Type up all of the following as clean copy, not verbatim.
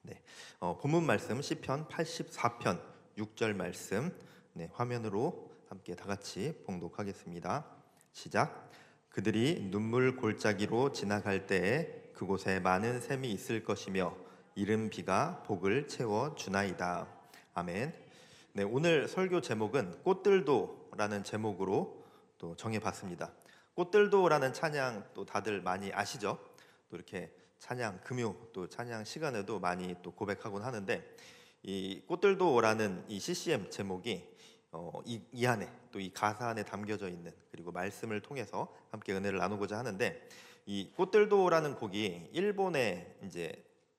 네, 본문 말씀 시편 84편 6절 말씀 화면으로 함께 다 같이 봉독하겠습니다. 시작. 그들이 눈물 골짜기로 지나갈 때에 그곳에 많은 샘이 있을 것이며 이른 비가 복을 채워 주나이다. 아멘. 네, 오늘 설교 제목은 꽃들도라는 제목으로 또 정해봤습니다. 꽃들도라는 찬양 또 다들 많이 아시죠? 또 이렇게 찬양 금요 또 찬양 시간에도 많이 또 고백하곤 하는데, 이 꽃들도라는 이 CCM 제목이 이 안에 또 이 가사 안에 담겨져 있는, 그리고 말씀을 통해서 함께 은혜를 나누고자 하는데, 이 꽃들도라는 곡이 일본의 이제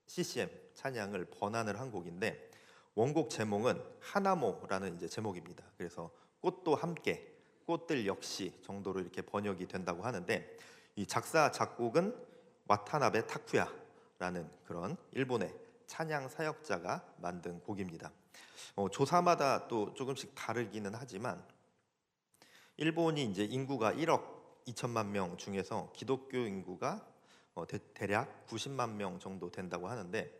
CCM 찬양을 번안을 한 곡인데, 원곡 제목은 하나모라는 이제 제목입니다. 그래서 꽃도 함께, 꽃들 역시 정도로 이렇게 번역이 된다고 하는데, 이 작사 작곡은 와타나베 타쿠야라는 그런 일본의 찬양 사역자가 만든 곡입니다. 조사마다 또 조금씩 다르기는 하지만, 일본이 이제 인구가 1억 2천만 명 중에서 기독교 인구가 대략 90만 명 정도 된다고 하는데,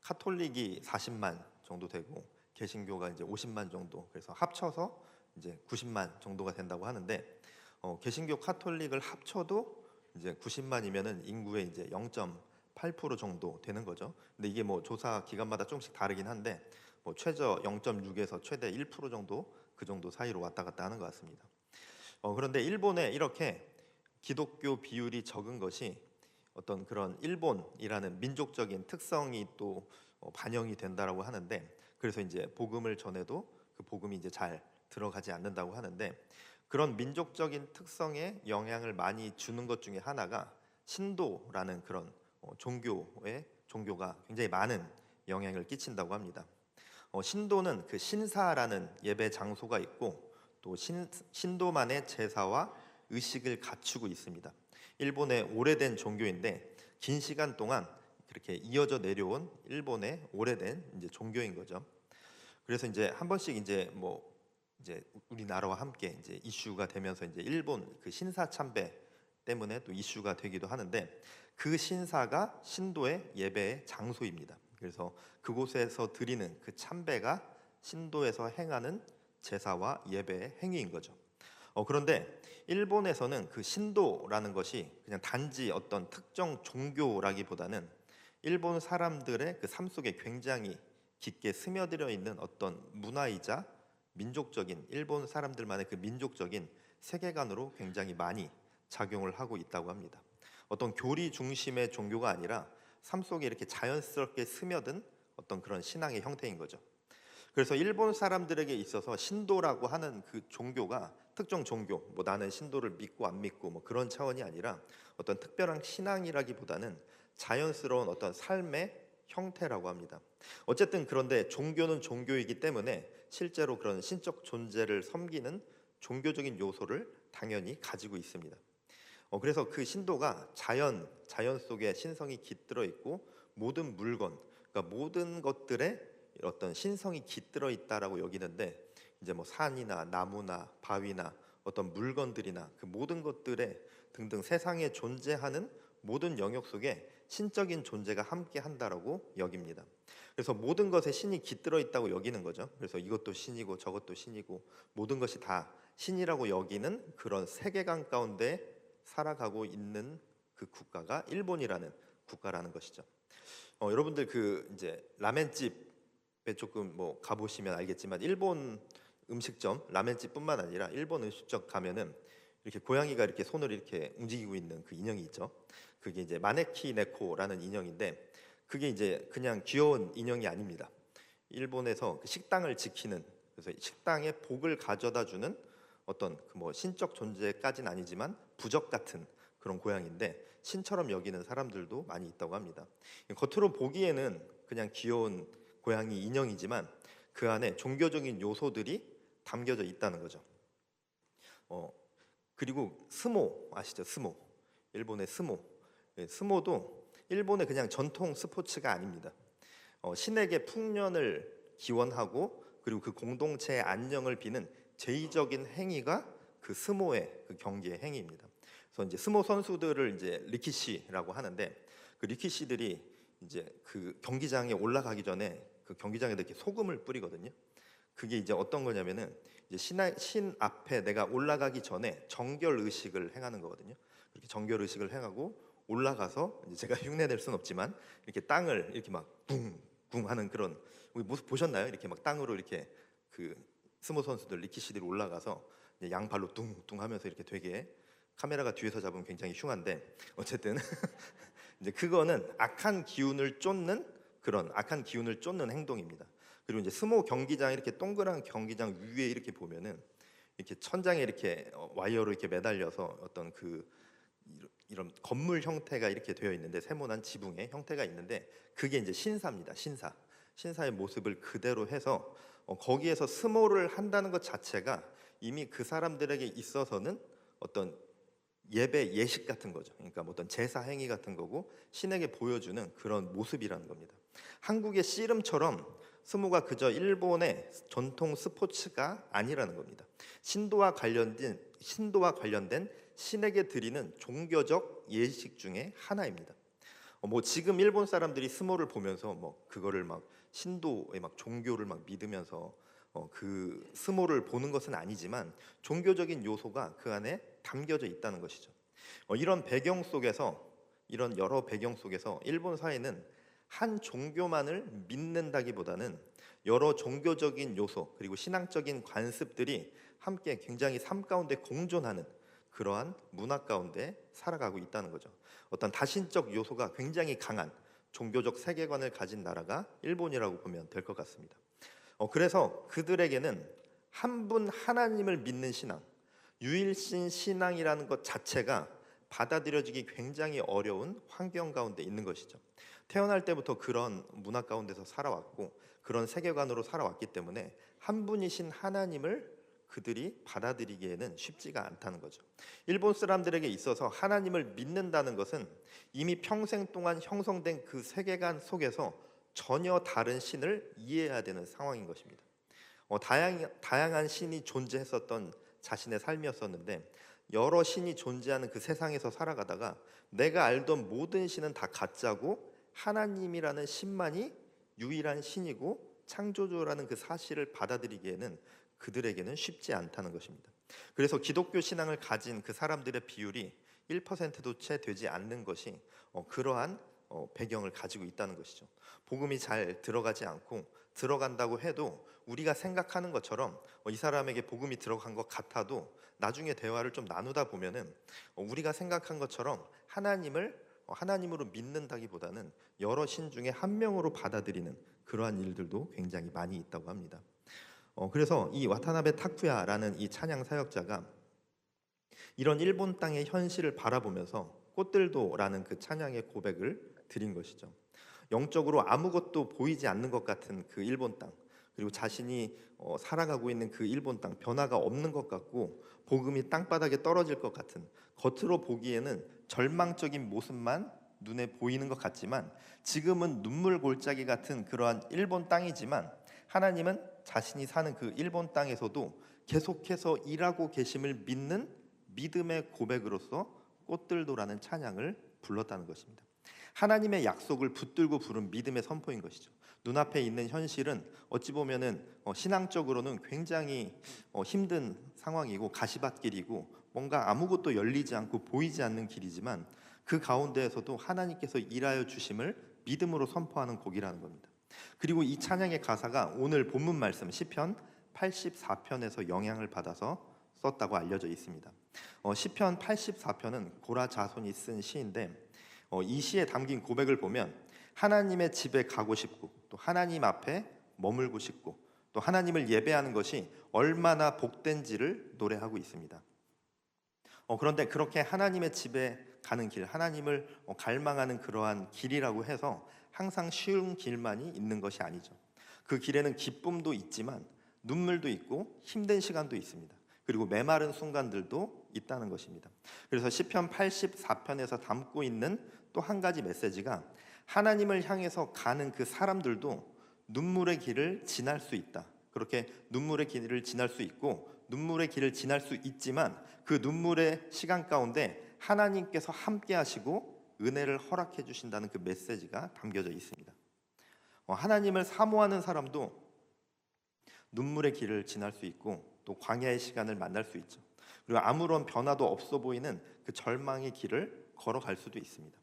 카톨릭이 40만 정도 되고 개신교가 이제 50만 정도, 그래서 합쳐서 이제 90만 정도가 된다고 하는데, 개신교 카톨릭을 합쳐도 이제 90만이면은 인구의 이제 0.8% 정도 되는 거죠. 근데 이게 뭐 조사 기간마다 조금씩 다르긴 한데, 뭐 최저 0.6에서 최대 1% 정도, 그 정도 사이로 왔다 갔다 하는 것 같습니다. 그런데 일본에 이렇게 기독교 비율이 적은 것이 어떤 그런 일본이라는 민족적인 특성이 또 반영이 된다라고 하는데, 그래서 이제 복음을 전해도 그 복음이 이제 잘 들어가지 않는다고 하는데, 그런 민족적인 특성에 영향을 많이 주는 것 중에 하나가 신도라는 그런 종교가 굉장히 많은 영향을 끼친다고 합니다. 신도는 그 신사라는 예배 장소가 있고, 또 신도만의 제사와 의식을 갖추고 있습니다. 일본의 오래된 종교인데, 긴 시간 동안 그렇게 이어져 내려온 일본의 오래된 이제 종교인 거죠. 그래서 이제 한 번씩 이제 우리나라와 함께 이제 이슈가 되면서 이제 일본 그 신사 참배 때문에 또 이슈가 되기도 하는데, 그 신사가 신도의 예배의 장소입니다. 그래서 그곳에서 드리는 그 참배가 신도에서 행하는 제사와 예배의 행위인 거죠. 그런데 일본에서는 그 신도라는 것이 그냥 단지 어떤 특정 종교라기보다는 일본 사람들의 그 삶 속에 굉장히 깊게 스며들어 있는 어떤 문화이자 민족적인, 일본 사람들만의 그 민족적인 세계관으로 굉장히 많이 작용을 하고 있다고 합니다. 어떤 교리 중심의 종교가 아니라 삶 속에 이렇게 자연스럽게 스며든 어떤 그런 신앙의 형태인 거죠. 그래서 일본 사람들에게 있어서 신도라고 하는 그 종교가 특정 종교, 뭐 나는 신도를 믿고 안 믿고 뭐 그런 차원이 아니라 어떤 특별한 신앙이라기보다는 자연스러운 어떤 삶의 형태라고 합니다. 어쨌든 그런데 종교는 종교이기 때문에 실제로 그런 신적 존재를 섬기는 종교적인 요소를 당연히 가지고 있습니다. 그래서 그 신도가 자연 속에 신성이 깃들어 있고, 모든 물건, 그러니까 모든 것들에 어떤 신성이 깃들어 있다라고 여기는데, 이제 뭐 산이나 나무나 바위나 어떤 물건들이나 그 모든 것들에 등등 세상에 존재하는 모든 영역 속에 신적인 존재가 함께 한다라고 여깁니다. 그래서 모든 것에 신이 깃들어 있다고 여기는 거죠. 그래서 이것도 신이고 저것도 신이고 모든 것이 다 신이라고 여기는 그런 세계관 가운데 살아가고 있는 그 국가가 일본이라는 국가라는 것이죠. 여러분들 그 이제 라멘집에 조금 뭐 가보시면 알겠지만, 일본 음식점 라멘집뿐만 아니라 일본 음식점 가면은 이렇게 고양이가 이렇게 손을 이렇게 움직이고 있는 그 인형이 있죠. 그게 이제 마네키 네코라는 인형인데, 그게 이제 그냥 귀여운 인형이 아닙니다. 일본에서 그 식당을 지키는, 그래서 식당에 복을 가져다 주는 어떤 그 뭐 신적 존재까지는 아니지만 부적 같은 그런 고양인데, 신처럼 여기는 사람들도 많이 있다고 합니다. 겉으로 보기에는 그냥 귀여운 고양이 인형이지만 그 안에 종교적인 요소들이 담겨져 있다는 거죠. 그리고 스모 아시죠? 스모. 일본의 스모. 스모도 일본의 그냥 전통 스포츠가 아닙니다. 신에게 풍년을 기원하고, 그리고 그 공동체의 안녕을 비는 제의적인 행위가 그 스모의 그 경기의 행위입니다. 그래서 이제 스모 선수들을 이제 리키시라고 하는데, 그 리키시들이 이제 그 경기장에 올라가기 전에 그 경기장에다 이렇게 소금을 뿌리거든요. 그게 이제 어떤 거냐면은 이제 신 앞에 내가 올라가기 전에 정결 의식을 행하는 거거든요. 그렇게 정결 의식을 행하고 올라가서 이제 제가 흉내 낼 수는 없지만 이렇게 땅을 이렇게 막 붕붕 하는 그런, 우리 모습 보셨나요? 이렇게 막 땅으로 이렇게 그 스모 선수들 리키시들이 올라가서 이제 양발로 둥둥 하면서 이렇게 되게, 카메라가 뒤에서 잡으면 굉장히 흉한데 어쨌든 이제 그거는 악한 기운을 쫓는, 그런 악한 기운을 쫓는 행동입니다. 그리고 이제 스모 경기장, 이렇게 동그란 경기장 위에 이렇게 보면은 이렇게 천장에 이렇게 와이어로 이렇게 매달려서 어떤 그 이런 건물 형태가 이렇게 되어 있는데, 세모난 지붕의 형태가 있는데, 그게 이제 신사입니다. 신사의 모습을 그대로 해서 거기에서 스모를 한다는 것 자체가 이미 그 사람들에게 있어서는 어떤 예배 예식 같은 거죠. 그러니까 뭐 어떤 제사 행위 같은 거고 신에게 보여주는 그런 모습이라는 겁니다. 한국의 씨름처럼 스모가 그저 일본의 전통 스포츠가 아니라는 겁니다. 신도와 관련된 신에게 드리는 종교적 예식 중에 하나입니다. 뭐 지금 일본 사람들이 스모를 보면서 뭐 그거를 막 신도의 막 종교를 막 믿으면서 그 스모를 보는 것은 아니지만 종교적인 요소가 그 안에 담겨져 있다는 것이죠. 이런 배경 속에서, 이런 여러 배경 속에서 일본 사회는 한 종교만을 믿는다기보다는 여러 종교적인 요소 그리고 신앙적인 관습들이 함께 굉장히 삶 가운데 공존하는 그러한 문화 가운데 살아가고 있다는 거죠. 어떤 다신적 요소가 굉장히 강한 종교적 세계관을 가진 나라가 일본이라고 보면 될 것 같습니다. 그래서 그들에게는 한 분 하나님을 믿는 신앙, 유일신 신앙이라는 것 자체가 받아들여지기 굉장히 어려운 환경 가운데 있는 것이죠. 태어날 때부터 그런 문화 가운데서 살아왔고 그런 세계관으로 살아왔기 때문에 한 분이신 하나님을 그들이 받아들이기에는 쉽지가 않다는 거죠. 일본 사람들에게 있어서 하나님을 믿는다는 것은 이미 평생 동안 형성된 그 세계관 속에서 전혀 다른 신을 이해해야 되는 상황인 것입니다. 다양한 신이 존재했었던 자신의 삶이었었는데, 여러 신이 존재하는 그 세상에서 살아가다가 내가 알던 모든 신은 다 가짜고 하나님이라는 신만이 유일한 신이고 창조주라는 그 사실을 받아들이기에는 그들에게는 쉽지 않다는 것입니다. 그래서 기독교 신앙을 가진 그 사람들의 비율이 1%도 채 되지 않는 것이 그러한 배경을 가지고 있다는 것이죠. 복음이 잘 들어가지 않고, 들어간다고 해도 우리가 생각하는 것처럼 이 사람에게 복음이 들어간 것 같아도 나중에 대화를 좀 나누다 보면은 우리가 생각한 것처럼 하나님으로 믿는다기보다는 여러 신 중에 한 명으로 받아들이는 그러한 일들도 굉장히 많이 있다고 합니다. 그래서 이 와타나베 타쿠야라는 이 찬양 사역자가 이런 일본 땅의 현실을 바라보면서 꽃들도라는 그 찬양의 고백을 드린 것이죠. 영적으로 아무것도 보이지 않는 것 같은 그 일본 땅, 그리고 자신이 살아가고 있는 그 일본 땅, 변화가 없는 것 같고 복음이 땅바닥에 떨어질 것 같은, 겉으로 보기에는 절망적인 모습만 눈에 보이는 것 같지만 지금은 눈물 골짜기 같은 그러한 일본 땅이지만 하나님은 자신이 사는 그 일본 땅에서도 계속해서 일하고 계심을 믿는 믿음의 고백으로서 꽃들도라는 찬양을 불렀다는 것입니다. 하나님의 약속을 붙들고 부른 믿음의 선포인 것이죠. 눈앞에 있는 현실은 어찌 보면은 신앙적으로는 굉장히 힘든 상황이고 가시밭길이고 뭔가 아무것도 열리지 않고 보이지 않는 길이지만 그 가운데에서도 하나님께서 일하여 주심을 믿음으로 선포하는 곡이라는 겁니다. 그리고 이 찬양의 가사가 오늘 본문 말씀 시편 84편에서 영향을 받아서 썼다고 알려져 있습니다. 시편 84편은 고라 자손이 쓴 시인데 이 시에 담긴 고백을 보면 하나님의 집에 가고 싶고 또 하나님 앞에 머물고 싶고 또 하나님을 예배하는 것이 얼마나 복된지를 노래하고 있습니다. 그런데 그렇게 하나님의 집에 가는 길, 하나님을 갈망하는 그러한 길이라고 해서 항상 쉬운 길만이 있는 것이 아니죠. 그 길에는 기쁨도 있지만 눈물도 있고 힘든 시간도 있습니다. 그리고 메마른 순간들도 있다는 것입니다. 그래서 시편 84편에서 담고 있는 또 한 가지 메시지가 하나님을 향해서 가는 그 사람들도 눈물의 길을 지날 수 있다. 그렇게 눈물의 길을 지날 수 있고 눈물의 길을 지날 수 있지만 그 눈물의 시간 가운데 하나님께서 함께 하시고 은혜를 허락해 주신다는 그 메시지가 담겨져 있습니다. 하나님을 사모하는 사람도 눈물의 길을 지날 수 있고 또 광야의 시간을 만날 수 있죠. 그리고 아무런 변화도 없어 보이는 그 절망의 길을 걸어갈 수도 있습니다.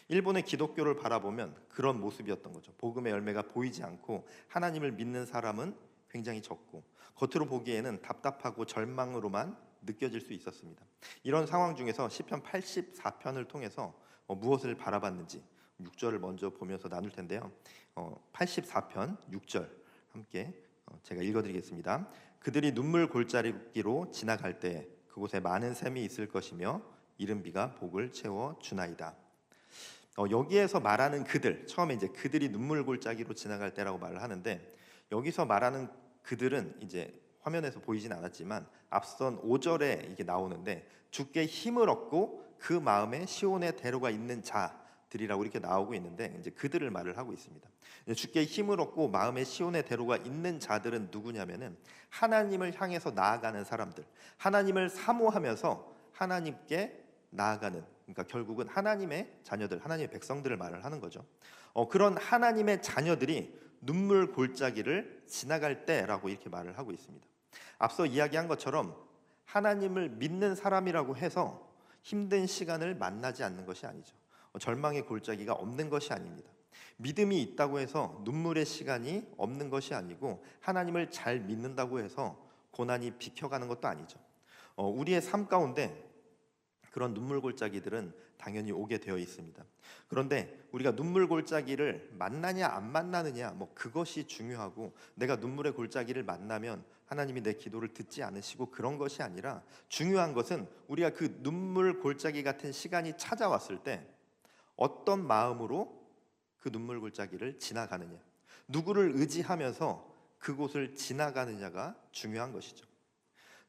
일본의 기독교를 바라보면 그런 모습이었던 거죠. 복음의 열매가 보이지 않고 하나님을 믿는 사람은 굉장히 적고 겉으로 보기에는 답답하고 절망으로만 느껴질 수 있었습니다. 이런 상황 중에서 시편 84편을 통해서 무엇을 바라봤는지 6절을 먼저 보면서 나눌 텐데요. 84편 6절 함께 제가 읽어드리겠습니다. 그들이 눈물 골짜기로 지나갈 때 그곳에 많은 샘이 있을 것이며 이른 비가 복을 채워 주나이다. 여기에서 말하는 그들, 처음에 이제 그들이 눈물 골짜기로 지나갈 때라고 말을 하는데 여기서 말하는 그들은 이제 화면에서 보이진 않았지만 앞선 5절에 이게 나오는데 주께 힘을 얻고 그 마음에 시온의 대로가 있는 자들이라고 이렇게 나오고 있는데 이제 그들을 말을 하고 있습니다. 주께 힘을 얻고 마음에 시온의 대로가 있는 자들은 누구냐면은 하나님을 향해서 나아가는 사람들, 하나님을 사모하면서 하나님께 나아가는, 그러니까 결국은 하나님의 자녀들, 하나님의 백성들을 말을 하는 거죠. 그런 하나님의 자녀들이 눈물 골짜기를 지나갈 때라고 이렇게 말을 하고 있습니다. 앞서 이야기한 것처럼 하나님을 믿는 사람이라고 해서 힘든 시간을 만나지 않는 것이 아니죠. 절망의 골짜기가 없는 것이 아닙니다. 믿음이 있다고 해서 눈물의 시간이 없는 것이 아니고 하나님을 잘 믿는다고 해서 고난이 비켜가는 것도 아니죠. 우리의 삶 가운데 그런 눈물 골짜기들은 당연히 오게 되어 있습니다. 그런데 우리가 눈물 골짜기를 만나냐 안 만나느냐 그것이 중요하고 내가 눈물의 골짜기를 만나면 하나님이 내 기도를 듣지 않으시고 그런 것이 아니라 중요한 것은 우리가 그 눈물 골짜기 같은 시간이 찾아왔을 때 어떤 마음으로 그 눈물 골짜기를 지나가느냐, 누구를 의지하면서 그곳을 지나가느냐가 중요한 것이죠.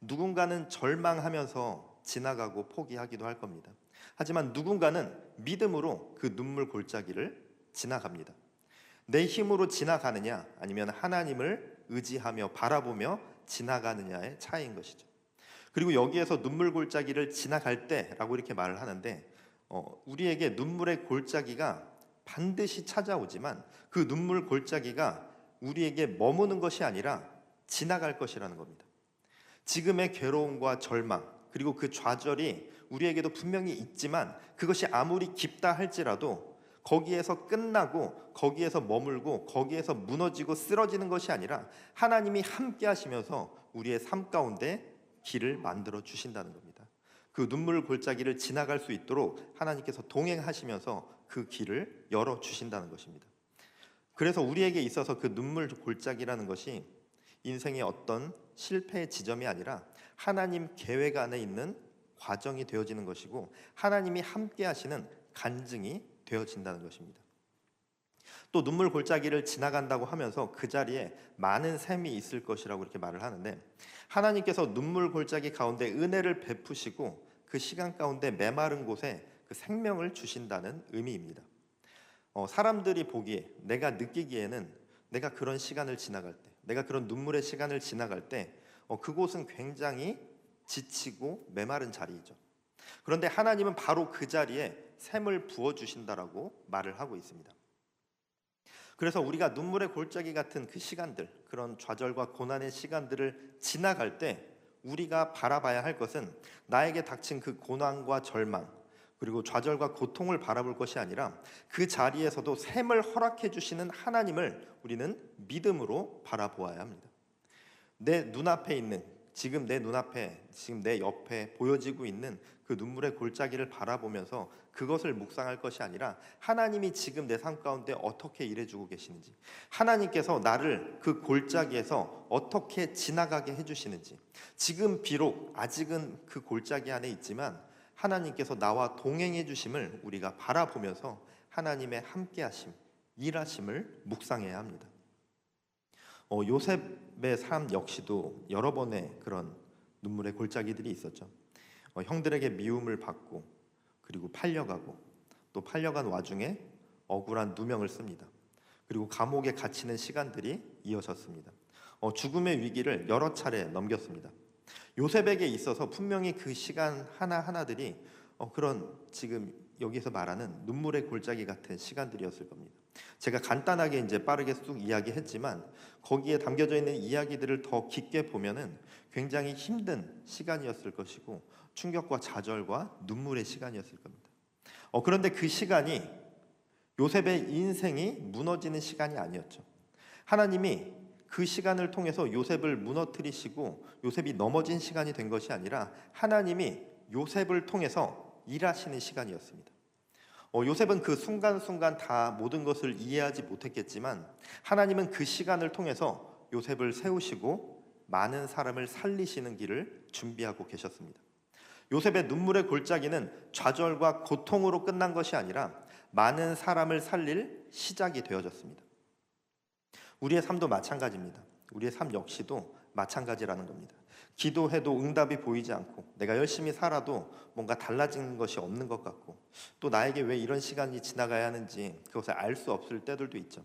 누군가는 절망하면서 지나가고 포기하기도 할 겁니다. 하지만 누군가는 믿음으로 그 눈물 골짜기를 지나갑니다. 내 힘으로 지나가느냐 아니면 하나님을 의지하며 바라보며 지나가느냐의 차이인 것이죠. 그리고 여기에서 눈물 골짜기를 지나갈 때라고 이렇게 말을 하는데 우리에게 눈물의 골짜기가 반드시 찾아오지만 그 눈물 골짜기가 우리에게 머무는 것이 아니라 지나갈 것이라는 겁니다. 지금의 괴로움과 절망 그리고 그 좌절이 우리에게도 분명히 있지만 그것이 아무리 깊다 할지라도 거기에서 끝나고 거기에서 머물고 거기에서 무너지고 쓰러지는 것이 아니라 하나님이 함께 하시면서 우리의 삶 가운데 길을 만들어 주신다는 겁니다. 그 눈물 골짜기를 지나갈 수 있도록 하나님께서 동행하시면서 그 길을 열어 주신다는 것입니다. 그래서 우리에게 있어서 그 눈물 골짜기라는 것이 인생의 어떤 실패의 지점이 아니라 하나님 계획 안에 있는 과정이 되어지는 것이고 하나님이 함께 하시는 간증이 되어진다는 것입니다. 또 눈물 골짜기를 지나간다고 하면서 그 자리에 많은 샘이 있을 것이라고 이렇게 말을 하는데 하나님께서 눈물 골짜기 가운데 은혜를 베푸시고 그 시간 가운데 메마른 곳에 그 생명을 주신다는 의미입니다. 사람들이 보기에 내가 느끼기에는 내가 그런 시간을 지나갈 때 내가 그런 눈물의 시간을 지나갈 때 그곳은 굉장히 지치고 메마른 자리이죠. 그런데 하나님은 바로 그 자리에 샘을 부어주신다라고 말을 하고 있습니다. 그래서 우리가 눈물의 골짜기 같은 그 시간들, 그런 좌절과 고난의 시간들을 지나갈 때 우리가 바라봐야 할 것은 나에게 닥친 그 고난과 절망 그리고 좌절과 고통을 바라볼 것이 아니라 그 자리에서도 샘을 허락해 주시는 하나님을 우리는 믿음으로 바라보아야 합니다. 내 눈앞에 있는 지금 내 눈앞에 지금 내 옆에 보여지고 있는 그 눈물의 골짜기를 바라보면서 그것을 묵상할 것이 아니라 하나님이 지금 내 삶 가운데 어떻게 일해주고 계시는지 하나님께서 나를 그 골짜기에서 어떻게 지나가게 해주시는지 지금 비록 아직은 그 골짜기 안에 있지만 하나님께서 나와 동행해 주심을 우리가 바라보면서 하나님의 함께하심, 일하심을 묵상해야 합니다. 요셉의 삶 역시도 여러 번의 그런 눈물의 골짜기들이 있었죠. 형들에게 미움을 받고 그리고 팔려가고 또 팔려간 와중에 억울한 누명을 씁니다. 그리고 감옥에 갇히는 시간들이 이어졌습니다. 죽음의 위기를 여러 차례 넘겼습니다. 요셉에게 있어서 분명히 그 시간 하나하나들이 그런 지금 여기서 말하는 눈물의 골짜기 같은 시간들이었을 겁니다. 제가 간단하게 이제 빠르게 쑥 이야기했지만 거기에 담겨져 있는 이야기들을 더 깊게 보면은 굉장히 힘든 시간이었을 것이고 충격과 좌절과 눈물의 시간이었을 겁니다. 그런데 그 시간이 요셉의 인생이 무너지는 시간이 아니었죠. 하나님이 그 시간을 통해서 요셉을 무너뜨리시고 요셉이 넘어진 시간이 된 것이 아니라 하나님이 요셉을 통해서 일하시는 시간이었습니다. 요셉은 그 순간순간 다 모든 것을 이해하지 못했겠지만 하나님은 그 시간을 통해서 요셉을 세우시고 많은 사람을 살리시는 길을 준비하고 계셨습니다. 요셉의 눈물의 골짜기는 좌절과 고통으로 끝난 것이 아니라 많은 사람을 살릴 시작이 되어졌습니다. 우리의 삶도 마찬가지입니다. 우리의 삶 역시도 마찬가지라는 겁니다. 기도해도 응답이 보이지 않고 내가 열심히 살아도 뭔가 달라진 것이 없는 것 같고 또 나에게 왜 이런 시간이 지나가야 하는지 그것을 알 수 없을 때들도 있죠.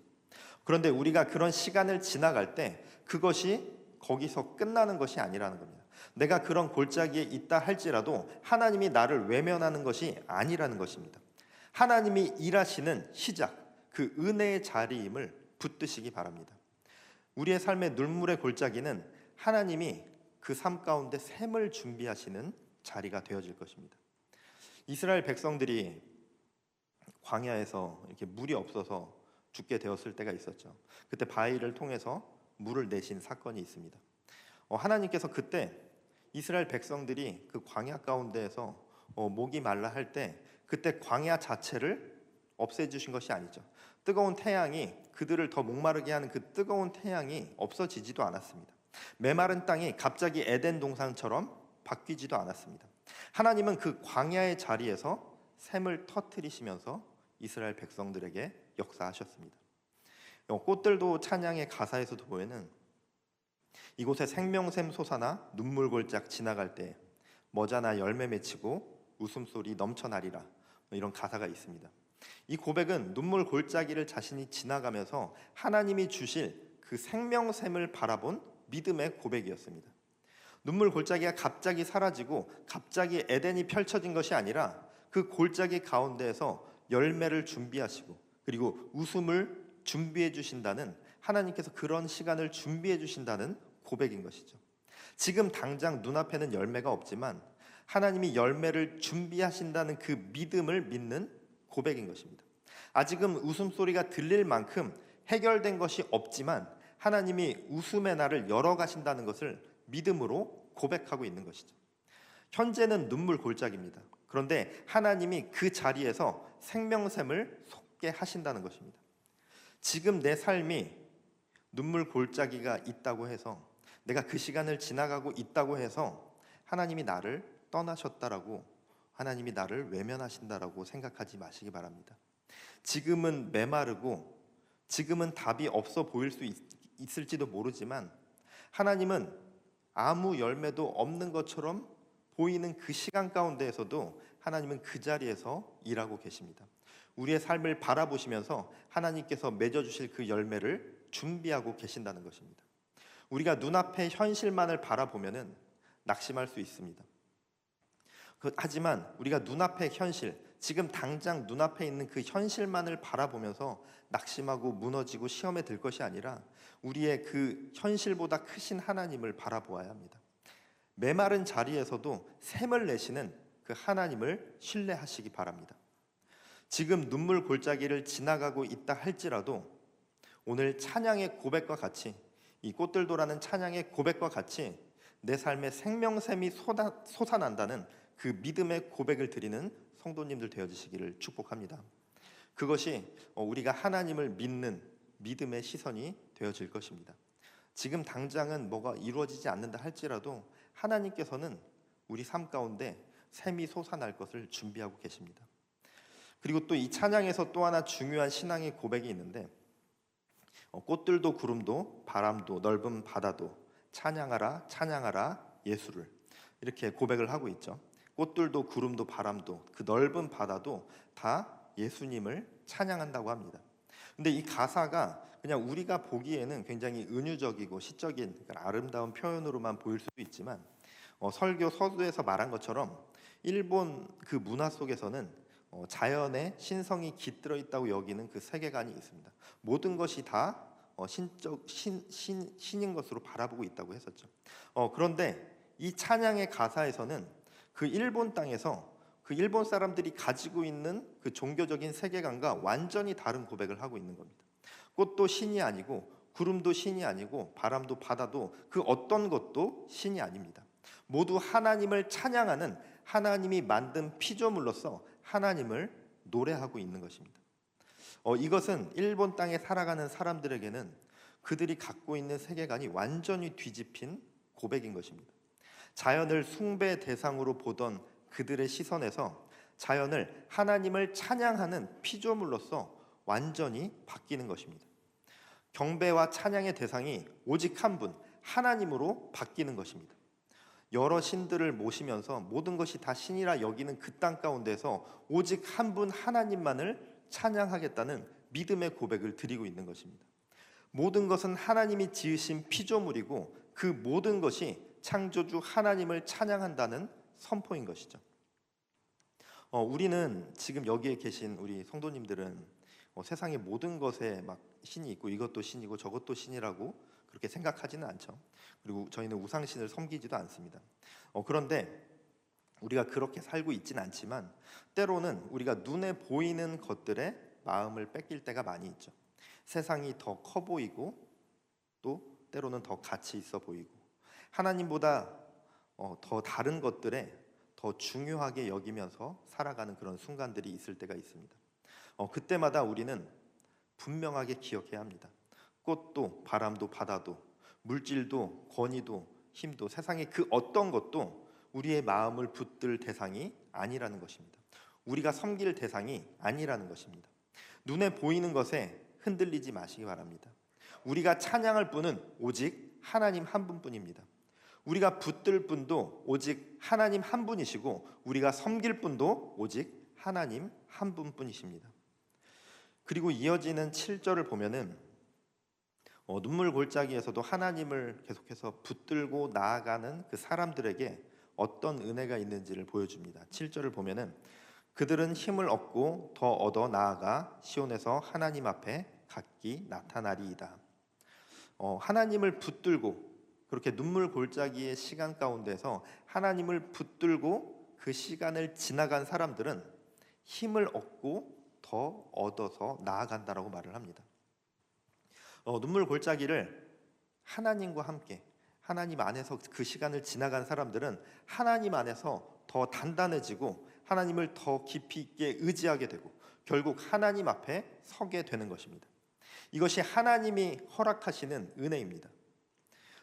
그런데 우리가 그런 시간을 지나갈 때 그것이 거기서 끝나는 것이 아니라는 겁니다. 내가 그런 골짜기에 있다 할지라도 하나님이 나를 외면하는 것이 아니라는 것입니다. 하나님이 일하시는 시작, 그 은혜의 자리임을 붙드시기 바랍니다. 우리의 삶의 눈물의 골짜기는 하나님이 그 삶 가운데 샘을 준비하시는 자리가 되어질 것입니다. 이스라엘 백성들이 광야에서 이렇게 물이 없어서 죽게 되었을 때가 있었죠. 그때 바위를 통해서 물을 내신 사건이 있습니다. 하나님께서 그때 이스라엘 백성들이 그 광야 가운데에서 목이 말라 할 때 그때 광야 자체를 없애주신 것이 아니죠. 뜨거운 태양이 그들을 더 목마르게 하는 그 뜨거운 태양이 없어지지도 않았습니다. 메마른 땅이 갑자기 에덴 동산처럼 바뀌지도 않았습니다. 하나님은 그 광야의 자리에서 샘을 터뜨리시면서 이스라엘 백성들에게 역사하셨습니다. 꽃들도 찬양의 가사에서도 보면은 이곳에 생명샘 솟아나 눈물골짝 지나갈 때 머자나 열매 맺히고 웃음소리 넘쳐나리라, 이런 가사가 있습니다. 이 고백은 눈물 골짜기를 자신이 지나가면서 하나님이 주실 그 생명샘을 바라본 믿음의 고백이었습니다. 눈물 골짜기가 갑자기 사라지고 갑자기 에덴이 펼쳐진 것이 아니라 그 골짜기 가운데에서 열매를 준비하시고 그리고 웃음을 준비해 주신다는, 하나님께서 그런 시간을 준비해 주신다는 고백인 것이죠. 지금 당장 눈앞에는 열매가 없지만 하나님이 열매를 준비하신다는 그 믿음을 믿는 고백인 것입니다. 아직은 웃음소리가 들릴 만큼 해결된 것이 없지만 하나님이 웃음의 날을 열어가신다는 것을 믿음으로 고백하고 있는 것이죠. 현재는 눈물 골짜기입니다. 그런데 하나님이 그 자리에서 생명샘을 솟게 하신다는 것입니다. 지금 내 삶이 눈물 골짜기가 있다고 해서, 내가 그 시간을 지나가고 있다고 해서 하나님이 나를 떠나셨다라고, 하나님이 나를 외면하신다라고 생각하지 마시기 바랍니다. 지금은 메마르고 지금은 답이 없어 보일 수 있을지도 모르지만 하나님은 아무 열매도 없는 것처럼 보이는 그 시간 가운데에서도 하나님은 그 자리에서 일하고 계십니다. 우리의 삶을 바라보시면서 하나님께서 맺어주실 그 열매를 준비하고 계신다는 것입니다. 우리가 눈앞의 현실만을 바라보면은 낙심할 수 있습니다. 하지만 우리가 눈앞의 현실, 지금 당장 눈앞에 있는 그 현실만을 바라보면서 낙심하고 무너지고 시험에 들 것이 아니라 우리의 그 현실보다 크신 하나님을 바라보아야 합니다. 메마른 자리에서도 샘을 내시는 그 하나님을 신뢰하시기 바랍니다. 지금 눈물 골짜기를 지나가고 있다 할지라도 오늘 찬양의 고백과 같이, 이 꽃들도라는 찬양의 고백과 같이 내 삶에 생명샘이 솟아난다는 그 믿음의 고백을 드리는 성도님들 되어주시기를 축복합니다. 그것이 우리가 하나님을 믿는 믿음의 시선이 되어질 것입니다. 지금 당장은 뭐가 이루어지지 않는다 할지라도 하나님께서는 우리 삶 가운데 샘이 솟아날 것을 준비하고 계십니다. 그리고 또 이 찬양에서 또 하나 중요한 신앙의 고백이 있는데, 꽃들도 구름도 바람도 넓은 바다도 찬양하라 찬양하라 예수를, 이렇게 고백을 하고 있죠. 꽃들도 구름도 바람도 그 넓은 바다도 다 예수님을 찬양한다고 합니다. 근데 이 가사가 그냥 우리가 보기에는 굉장히 은유적이고 시적인 아름다운 표현으로만 보일 수도 있지만 설교 서두에서 말한 것처럼 일본 그 문화 속에서는 자연의 신성이 깃들어 있다고 여기는 그 세계관이 있습니다. 모든 것이 다 신인 것으로 바라보고 있다고 했었죠. 그런데 이 찬양의 가사에서는 그 일본 땅에서 그 일본 사람들이 가지고 있는 그 종교적인 세계관과 완전히 다른 고백을 하고 있는 겁니다. 꽃도 신이 아니고 구름도 신이 아니고 바람도 바다도 그 어떤 것도 신이 아닙니다. 모두 하나님을 찬양하는, 하나님이 만든 피조물로서 하나님을 노래하고 있는 것입니다. 이것은 일본 땅에 살아가는 사람들에게는 그들이 갖고 있는 세계관이 완전히 뒤집힌 고백인 것입니다. 자연을 숭배 대상으로 보던 그들의 시선에서 자연을 하나님을 찬양하는 피조물로서 완전히 바뀌는 것입니다. 경배와 찬양의 대상이 오직 한 분, 하나님으로 바뀌는 것입니다. 여러 신들을 모시면서 모든 것이 다 신이라 여기는 그 땅 가운데서 오직 한 분 하나님만을 찬양하겠다는 믿음의 고백을 드리고 있는 것입니다. 모든 것은 하나님이 지으신 피조물이고 그 모든 것이 창조주 하나님을 찬양한다는 선포인 것이죠. 우리는 지금 여기에 계신 우리 성도님들은 세상의 모든 것에 막 신이 있고 이것도 신이고 저것도 신이라고 그렇게 생각하지는 않죠. 그리고 저희는 우상신을 섬기지도 않습니다. 그런데 우리가 그렇게 살고 있지는 않지만 때로는 우리가 눈에 보이는 것들에 마음을 뺏길 때가 많이 있죠. 세상이 더 커 보이고 또 때로는 더 가치 있어 보이고 하나님보다 더 다른 것들에 더 중요하게 여기면서 살아가는 그런 순간들이 있을 때가 있습니다. 그때마다 우리는 분명하게 기억해야 합니다. 꽃도 바람도 바다도 물질도 권위도 힘도 세상의 그 어떤 것도 우리의 마음을 붙들 대상이 아니라는 것입니다. 우리가 섬길 대상이 아니라는 것입니다. 눈에 보이는 것에 흔들리지 마시기 바랍니다. 우리가 찬양할 분은 오직 하나님 한 분뿐입니다. 우리가 붙들 분도 오직 하나님 한 분이시고 우리가 섬길 분도 오직 하나님 한 분뿐이십니다. 그리고 이어지는 7절을 보면은 눈물 골짜기에서도 하나님을 계속해서 붙들고 나아가는 그 사람들에게 어떤 은혜가 있는지를 보여줍니다. 7절을 보면은 그들은 힘을 얻고 더 얻어 나아가 시온에서 하나님 앞에 각기 나타나리이다. 하나님을 붙들고 그렇게 눈물 골짜기의 시간 가운데서 하나님을 붙들고 그 시간을 지나간 사람들은 힘을 얻고 더 얻어서 나아간다라고 말을 합니다. 눈물 골짜기를 하나님과 함께 하나님 안에서 그 시간을 지나간 사람들은 하나님 안에서 더 단단해지고 하나님을 더 깊이 있게 의지하게 되고 결국 하나님 앞에 서게 되는 것입니다. 이것이 하나님이 허락하시는 은혜입니다.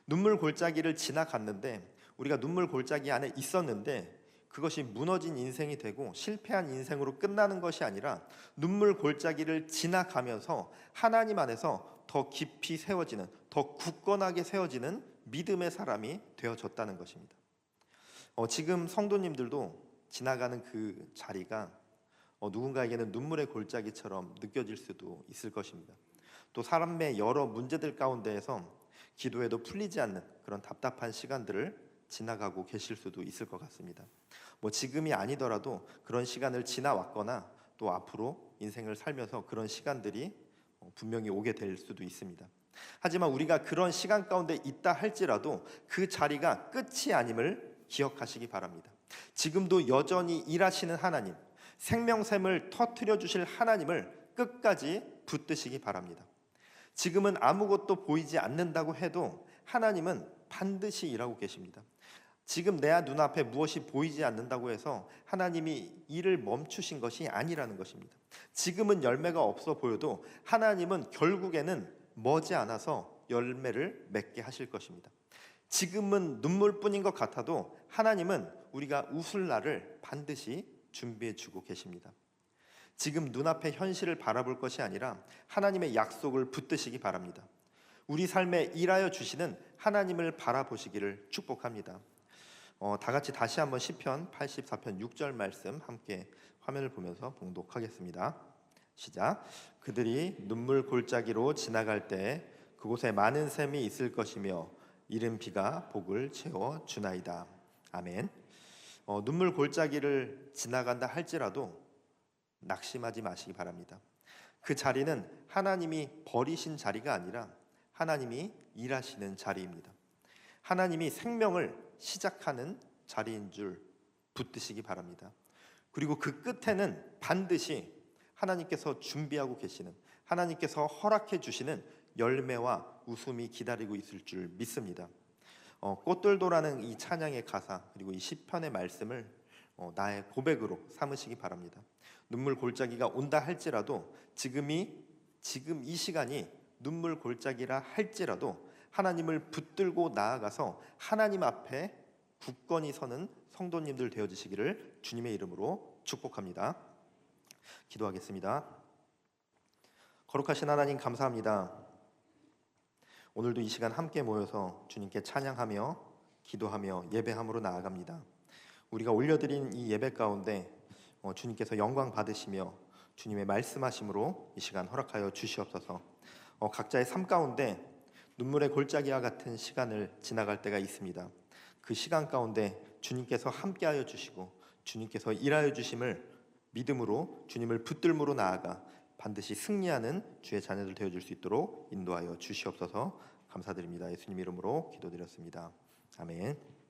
눈물 골짜기를 지나갔는데 우리가 눈물 골짜기 안에 있었는데 그것이 무너진 인생이 되고 실패한 인생으로 끝나는 것이 아니라 눈물 골짜기를 지나가면서 하나님 안에서 더 깊이 세워지는, 더 굳건하게 세워지는 믿음의 사람이 되어졌다는 것입니다. 지금 성도님들도 지나가는 그 자리가 누군가에게는 눈물의 골짜기처럼 느껴질 수도 있을 것입니다. 또 사람의 여러 문제들 가운데에서 기도해도 풀리지 않는 그런 답답한 시간들을 지나가고 계실 수도 있을 것 같습니다. 지금이 아니더라도 그런 시간을 지나왔거나 또 앞으로 인생을 살면서 그런 시간들이 분명히 오게 될 수도 있습니다. 하지만 우리가 그런 시간 가운데 있다 할지라도 그 자리가 끝이 아님을 기억하시기 바랍니다. 지금도 여전히 일하시는 하나님, 생명샘을 터뜨려 주실 하나님을 끝까지 붙드시기 바랍니다. 지금은 아무것도 보이지 않는다고 해도 하나님은 반드시 일하고 계십니다. 지금 내 눈앞에 무엇이 보이지 않는다고 해서 하나님이 일을 멈추신 것이 아니라는 것입니다. 지금은 열매가 없어 보여도 하나님은 결국에는 머지않아서 열매를 맺게 하실 것입니다. 지금은 눈물뿐인 것 같아도 하나님은 우리가 웃을 날을 반드시 준비해 주고 계십니다. 지금 눈앞의 현실을 바라볼 것이 아니라 하나님의 약속을 붙드시기 바랍니다. 우리 삶에 일하여 주시는 하나님을 바라보시기를 축복합니다. 다 같이 다시 한번 시편 84편 6절 말씀 함께 화면을 보면서 봉독하겠습니다. 시작. 그들이 눈물 골짜기로 지나갈 때 그곳에 많은 샘이 있을 것이며 이른 비가 복을 채워 주나이다. 아멘. 눈물 골짜기를 지나간다 할지라도 낙심하지 마시기 바랍니다. 그 자리는 하나님이 버리신 자리가 아니라 하나님이 일하시는 자리입니다. 하나님이 생명을 시작하는 자리인 줄 붙드시기 바랍니다. 그리고 그 끝에는 반드시 하나님께서 준비하고 계시는, 하나님께서 허락해 주시는 열매와 웃음이 기다리고 있을 줄 믿습니다. 꽃들도라는 이 찬양의 가사, 그리고 이 시편의 말씀을 나의 고백으로 삼으시기 바랍니다. 눈물 골짜기가 온다 할지라도 지금 이 시간이 눈물 골짜기라 할지라도 하나님을 붙들고 나아가서 하나님 앞에 굳건히 서는 성도님들 되어주시기를 주님의 이름으로 축복합니다. 기도하겠습니다. 거룩하신 하나님, 감사합니다. 오늘도 이 시간 함께 모여서 주님께 찬양하며 기도하며 예배함으로 나아갑니다. 우리가 올려드린 이 예배 가운데 주님께서 영광 받으시며 주님의 말씀하심으로 이 시간 허락하여 주시옵소서. 각자의 삶 가운데 눈물의 골짜기와 같은 시간을 지나갈 때가 있습니다. 그 시간 가운데 주님께서 함께하여 주시고 주님께서 일하여 주심을 믿음으로 주님을 붙들므로 나아가 반드시 승리하는 주의 자녀들 되어줄 수 있도록 인도하여 주시옵소서. 감사드립니다. 예수님 이름으로 기도드렸습니다. 아멘.